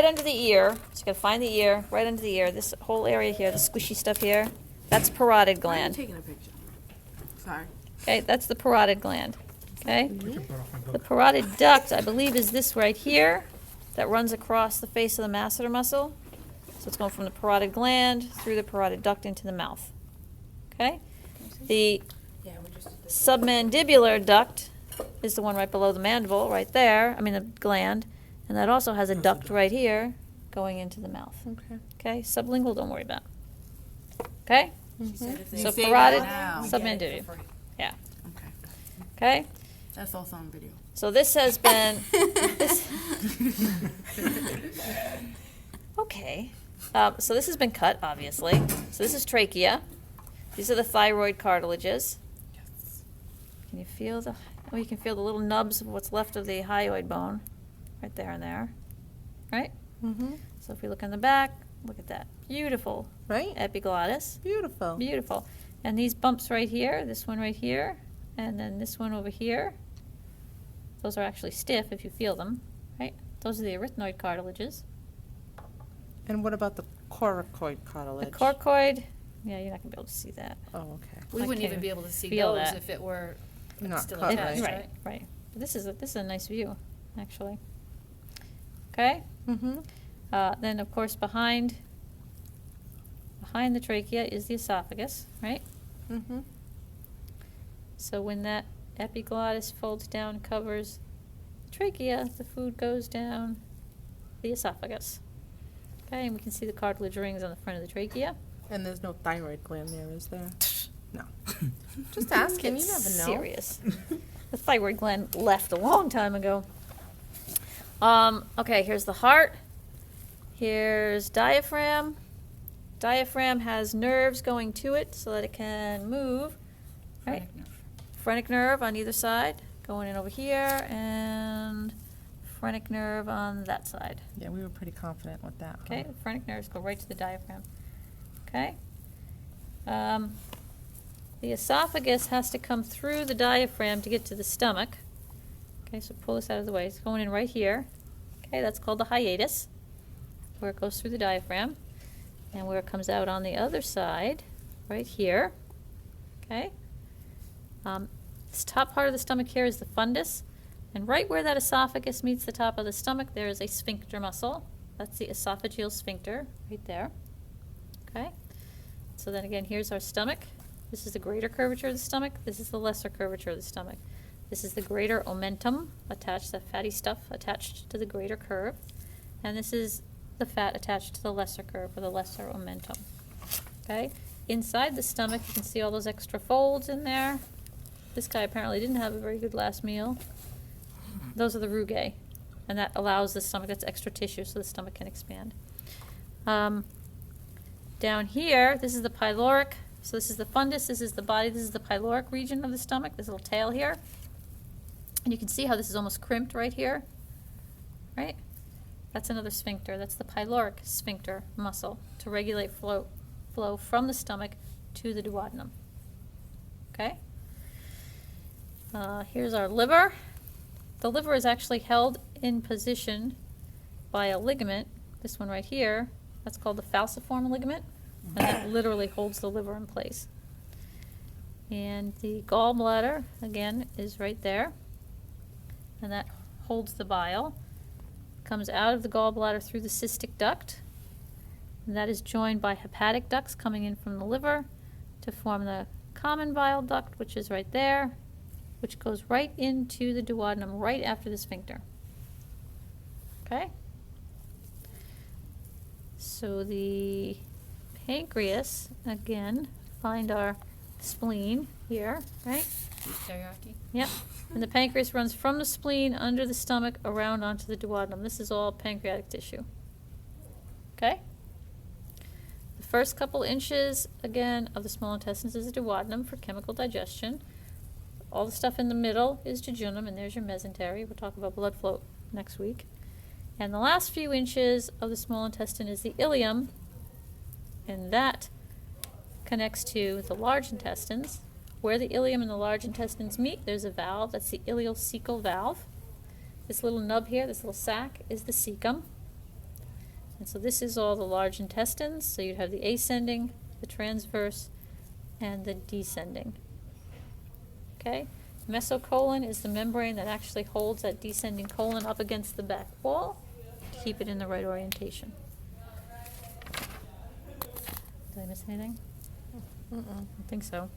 under the ear, so you gotta find the ear, right under the ear, this whole area here, the squishy stuff here, that's parotid I'm gland. taking a picture. Sorry. Okay, that's the parotid gland. Okay? The parotid duct, I believe, is this right here that runs across the face of the masseter muscle. So it's going from the parotid gland through the parotid duct into the mouth. Okay? The Yeah, we're just. submandibular duct is the one right below the mandible, right there, I mean the gland, and that also has a duct right here going into the mouth. Okay. Okay? Sublingual, don't worry about. Okay? She said if they So say parotid, that now, submandibular. Yeah. Okay. Okay? That's also on video. So this has been, this, okay. So this has been cut, obviously. So this is trachea. These are the thyroid cartilages. Can you feel the, oh, you can feel the little nubs of what's left of the hyoid bone, right there and there, right? Mm-hmm. So if we look in the back, look at that. Beautiful Right? epiglottis. Beautiful. Beautiful. And these bumps right here, this one right here, and then this one over here, those are actually stiff if you feel them, right? Those are the arytenoid cartilages. And what about the coracoid The cartilage? coracoid, yeah, you're not gonna be able to see that. Oh, okay. We I wouldn't can't even be able to see feel those that. if it were Not still cut, attached, right? right? Right. But this is a nice view, actually. Okay? Mm-hmm. Then, of course, behind the trachea is the esophagus, right? Mm-hmm. So when that epiglottis folds down, covers the trachea, the food goes down the esophagus. Okay, and we can see the cartilage rings on the front of the trachea. And there's no thyroid gland there, is there? No. Just asking, you Get never know. serious. The thyroid gland left a long time ago. Okay, here's the heart. Here's diaphragm. Diaphragm has nerves going to it so that it can move. Right? Phrenic nerve on either side, going in over here, and phrenic nerve on that side. Yeah, we were pretty confident with that. Okay, the phrenic nerves go right to the diaphragm. Okay? The esophagus has to come through the diaphragm to get to the stomach. Okay, so pull this out of the way. It's going in right here. Okay, that's called the hiatus, where it goes through the diaphragm. And where it comes out on the other side, right here. Okay? This top part of the stomach here is the fundus. And right where that esophagus meets the top of the stomach, there is a sphincter muscle. That's the esophageal sphincter, right there. Okay? So then again, here's our stomach. This is the greater curvature of the stomach. This is the lesser curvature of the stomach. This is the greater omentum, attached, the fatty stuff attached to the greater curve. And this is the fat attached to the lesser curve, or the lesser omentum. Okay? Inside the stomach, you can see all those extra folds in there. This guy apparently didn't have a very good last meal. Those are the rugae, and that allows the stomach, that's extra tissue, so the stomach can expand. Down here, this is the pyloric. So this is the fundus, this is the body, this is the pyloric region of the stomach, this little tail here. And you can see how this is almost crimped right here, right? That's another sphincter. That's the pyloric sphincter muscle to regulate flow from the stomach to the duodenum. Okay? Here's our liver. The liver is actually held in position by a ligament, this one right here. That's called the falciform ligament, and that literally holds the liver in place. And the gallbladder, again, is right there, and that holds the bile. Comes out of the gallbladder through the cystic duct, and that is joined by hepatic ducts coming in from the liver to form the common bile duct, which is right there, which goes right into the duodenum right after the sphincter. Okay? So the pancreas, again, find our spleen here, right? Teriyaki. Yep. And the pancreas runs from the spleen under the stomach around onto the duodenum. This is all pancreatic tissue. Okay? The first couple inches, again, of the small intestines is the duodenum for chemical digestion. All the stuff in the middle is jejunum, and there's your mesentery. We'll talk about blood flow next week. And the last few inches of the small intestine is the ileum, and that connects to the large intestines. Where the ileum and the large intestines meet, there's a valve. That's the ileocecal valve. This little nub here, this little sac, is the cecum. And so this is all the large intestines, so you'd have the ascending, the transverse, and the descending. Okay? Mesocolon is the membrane that actually holds that descending colon up against the back wall to keep it in the right orientation. Did I miss anything? Mm-mm. I think so.